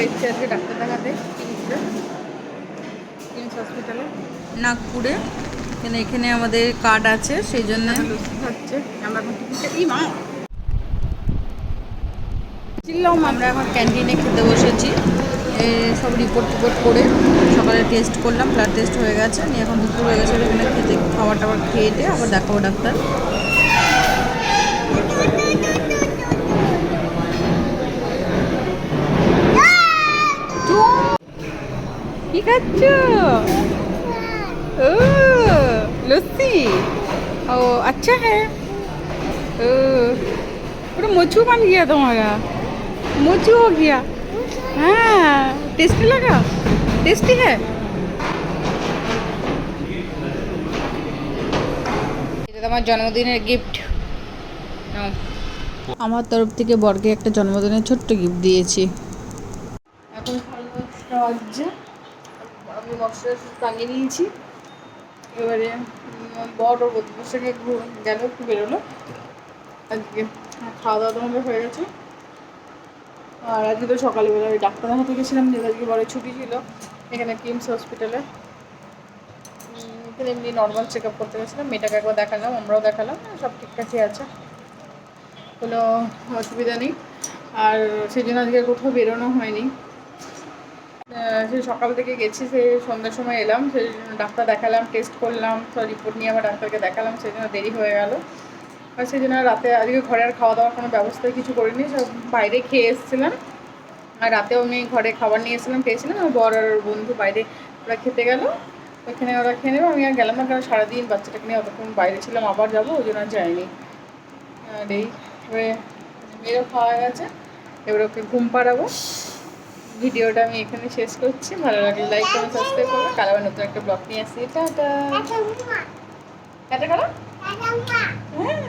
এসেছি আজকে ডাক্তার দেখাতে কিমস হসপিটালে নাগপুরে। এখানে আমাদের কার্ড আছে, সেই জন্য লস্যি খাচ্ছে। আমরা এখন আমরা এখন ক্যান্টিনে খেতে বসেছি। সব রিপোর্ট টিপোর্ট করে সকালে টেস্ট করলাম, ব্লাড টেস্ট হয়ে গেছে। নিয়ে এখন দুপুর হয়ে গেছে, এখানে খাবার টাবার খেয়ে দিয়ে আবার দেখাবো ডাক্তার। কি খাচ্ছ? ओ लस्सी। ओ अच्छा है। ओ पूरा मोचू बन गया तुम्हारा, मोचू हो गया। हाँ टेस्टी लगा, टेस्टी है। এটা তোমার জন্মদিনের গিফট। আমার তরফ থেকে বরকে একটা জন্মদিনের ছোট্ট গিফট দিয়েছি। এখন বাজছে, আমি মশলা টাঙিয়ে নিয়েছি। এবারে বড় বন্ধুদের সঙ্গে গেল, একটু বেরোলো আজকে। খাওয়া দাওয়া তোমাদের হয়ে গেছে। আর আজকে তো সকালবেলা ওই ডাক্তার দেখাতে গেছিলাম, যে আজকে বড় ছুটি ছিল এখানে কিমস হসপিটালে। এখানে এমনি নর্মাল চেক আপ করতে গেছিলাম, মেয়েটাকে একবার দেখালাম, আমরাও দেখালাম, সব ঠিকঠাকই আছে, কোনো অসুবিধা নেই। আর সেই জন্য আজকে কোথাও বেরোনো হয়নি। সেই সকাল থেকে গেছি, সেই সন্ধ্যার সময় এলাম, সেই ডাক্তার দেখালাম, টেস্ট করলাম, সব রিপোর্ট নিয়ে আবার ডাক্তারকে দেখালাম, সেই জন্য দেরি হয়ে গেল। আর সেই জন্য রাতে আজকে ঘরে আর খাওয়া দাওয়ার কোনো ব্যবস্থা কিছু করিনি, সব বাইরে খেয়ে এসেছিলাম। আর রাতেও আমি ঘরে খাবার নিয়ে এসেছিলাম, খেয়েছিলাম। আমার বর আর বন্ধু বাইরে ওরা খেতে গেল, ওইখানে ওরা খেয়ে নেবে, আমি আর গেলাম না, কারণ সারাদিন বাচ্চাটাকে নিয়ে অতক্ষণ বাইরে ছিলাম, আবার যাবো, ওই জন্য যাইনি। আর এই এবারে মেয়েরও খাওয়া গেছে, এবার ওকে ঘুম পাড়াবো। ভিডিওটা আমি এখানে শেষ করছি। ভালো লাগলে লাইক করুন, সাবস্ক্রাইব করুন। কাল আবার নতুন একটা ব্লগ নিয়ে আসছি। টাটা। টাটা করো। হ্যাঁ।